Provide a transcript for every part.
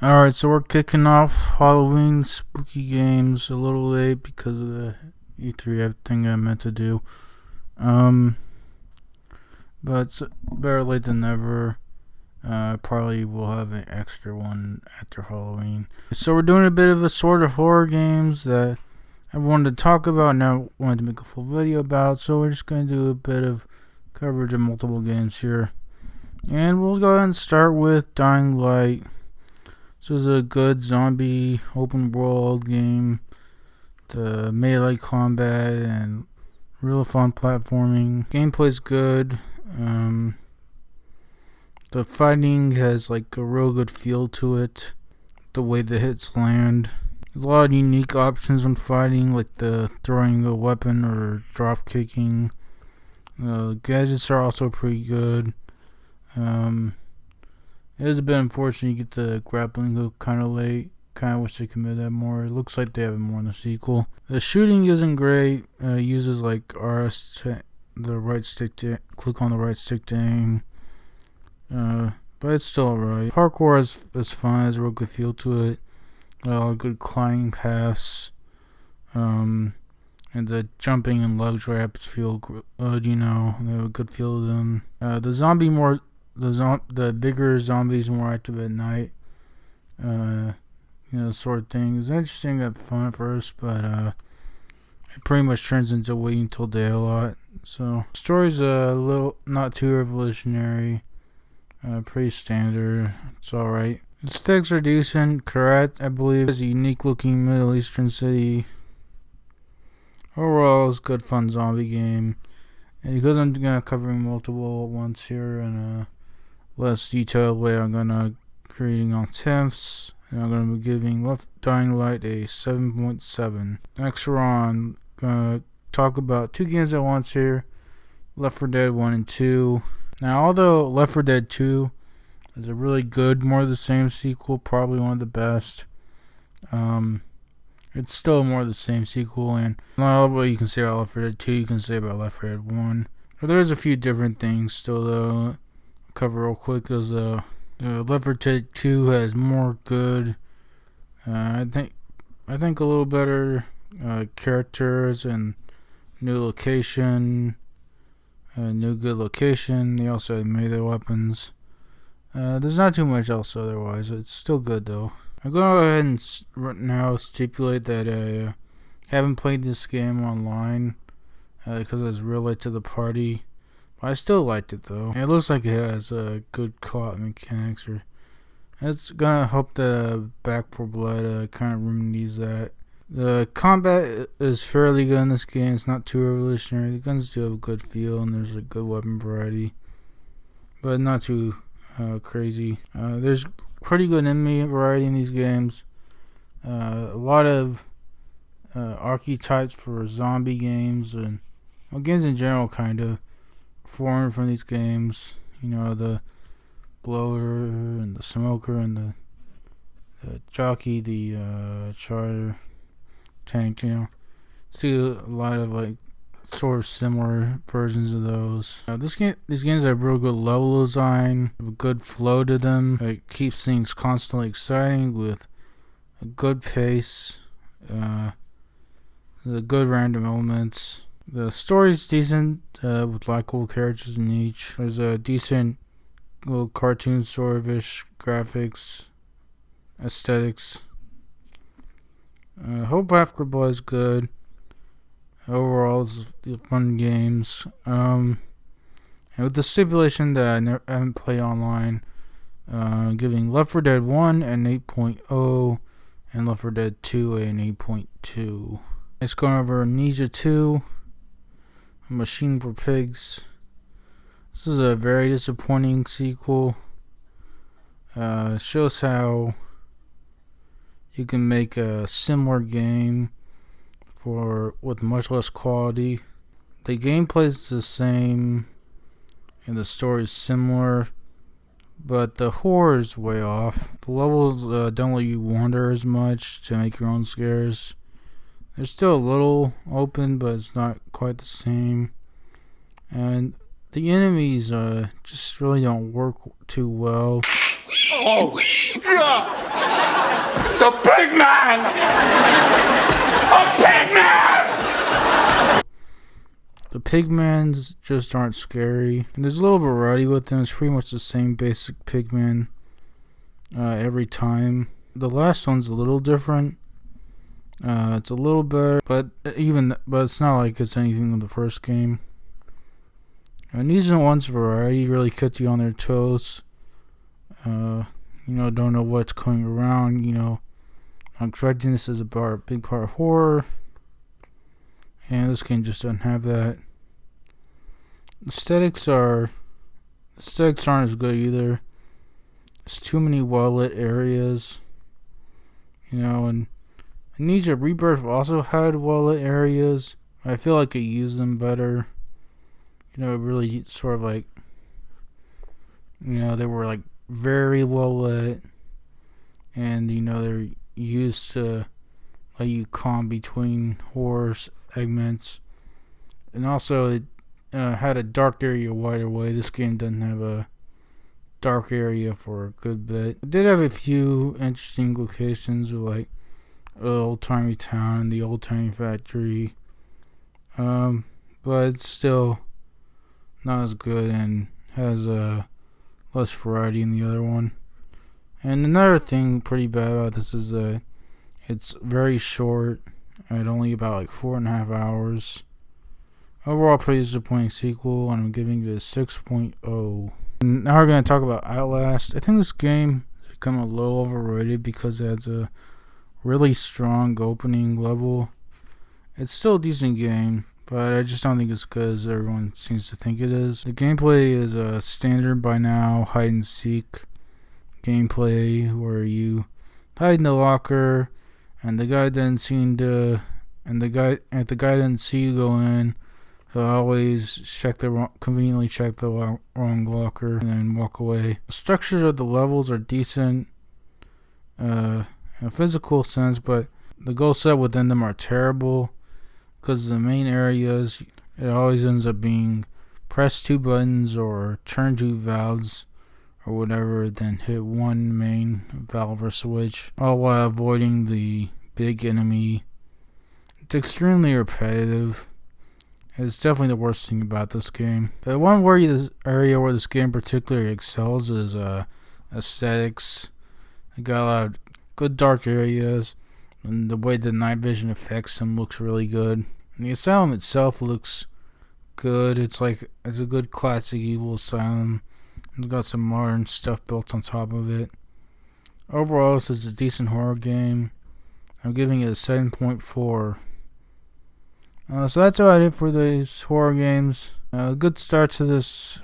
Alright, so we're kicking off Halloween spooky games a little late because of the E3 thing I meant to do. But it's better late than never. Probably will have an extra one after Halloween. So we're doing a bit of Assorted Horror Games that I wanted to talk about and I wanted to make a full video about. So we're just going to do a bit of coverage of multiple games here. And we'll go ahead and start with Dying Light. This is a good zombie open world game. The melee combat and real fun platforming. Gameplay's good. The fighting has like a real good feel to it. The way the hits land. There's a lot of unique options when fighting, like the throwing a weapon or drop kicking. Gadgets are also pretty good. It is a bit unfortunate you get the grappling hook kind of late. Kind of wish they committed that more. It looks like they have it more in the sequel. The shooting isn't great. Uses like RS the right stick to click on the right stick to aim. But it's still alright. Parkour is fun. Has a real good feel to it. Good climbing paths. And the jumping and leg traps feel good. They have a good feel to them. The bigger zombies more active at night. Sort of thing. It's interesting and fun at first, but it pretty much turns into waiting until day a lot. So story's a little not too revolutionary. Pretty standard. It's alright. The stakes are decent. Karat, I believe, is a unique looking Middle Eastern city. Overall, it's a good fun zombie game. And because I'm gonna covering multiple at once here and less detailed way, I'm gonna creating on temps, and I'm gonna be giving Dying Light a 7.7. Next, we're on gonna talk about two games at once here: Left 4 Dead 1 and 2. Now, although Left 4 Dead 2 is a really good, more of the same sequel, probably one of the best. It's still more of the same sequel, and not all what you can say about Left 4 Dead 2 you can say about Left 4 Dead 1. But there's a few different things still, though. I'll cover real quick as Left 4 Dead 2 has more good. I think a little better characters and new location, new good location. They also have melee weapons. There's not too much else otherwise. It's still good though. I'm going to go ahead and right now stipulate that I haven't played this game online because I was real late to the party. But I still liked it though. It looks like it has good co-op mechanics. It's going to help the Back 4 Blood kind of remedies that. The combat is fairly good in this game. It's not too revolutionary. The guns do have a good feel and there's a good weapon variety. But not too crazy. There's pretty good enemy variety in these games. A lot of archetypes for zombie games and games in general kind of formed from these games. The bloater and the smoker and the jockey, the charter tank. See a lot of like sort of similar versions of those. These games have real good level design, have a good flow to them. It keeps things constantly exciting with a good pace, the good random elements. The story's decent with likable characters in each. There's a decent little cartoon sort of ish graphics, aesthetics. Hope After Blood is good. Overall, it's fun games. And with the stipulation that I haven't played online, giving Left 4 Dead 1 an 8.0 and Left 4 Dead 2 an 8.2. It's going over Amnesia 2, A Machine for Pigs. This is a very disappointing sequel. Shows how you can make a similar game with much less quality. The gameplay is the same and the story is similar, but the horror is way off. The levels don't let you wander as much to make your own scares. There's still a little open, but it's not quite the same. And the enemies just really don't work too well. Oh, yeah. It's a big man! A big man! The pigmans just aren't scary. And there's a little variety with them. It's pretty much the same basic pigman every time. The last one's a little different. It's a little better, but it's not like it's anything in the first game. And these ones variety really kept you on their toes. Don't know what's coming around. I'm expecting this as a big part of horror, and this game just doesn't have that. Aesthetics aren't as good either. There's too many well-lit areas. And Amnesia Rebirth also had well-lit areas. I feel like I used them better. Really sort of like, they were like very well lit, and they're used to let you calm between horror segments, and also it had a dark area wider away. This game doesn't have a dark area for a good bit. It did have a few interesting locations, like the old-timey town, the old-timey factory, but it's still not as good and has less variety in the other one. And another thing pretty bad about this is it's very short, at only about like 4.5 hours. Overall, pretty disappointing sequel, and I'm giving it a 6.0. And now we're going to talk about Outlast. I think this game has become a little overrated because it has a really strong opening level. It's still a decent game, but I just don't think it's good as everyone seems to think it is. The gameplay is a standard by now hide and seek gameplay where you hide in the locker, and the guy didn't see you go in. He'll always conveniently check the wrong locker and then walk away. The structure of the levels are decent in a physical sense, but the goals set within them are terrible. Because the main areas, it always ends up being press 2 buttons or turn 2 valves or whatever, then hit one main valve or switch, all while avoiding the big enemy. It's extremely repetitive. It's definitely the worst thing about this game. The one area where this game particularly excels is aesthetics. It got a lot of good dark areas, and the way the night vision affects them looks really good. And the asylum itself looks good. It's a good classic evil asylum. It's got some modern stuff built on top of it. Overall, this is a decent horror game. I'm giving it a 7.4. So that's about it for these horror games. A good start to this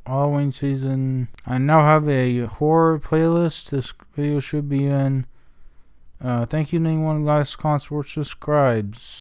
Halloween season. I now have a horror playlist this video should be in. Thank you to anyone who likes, comments, or subscribes.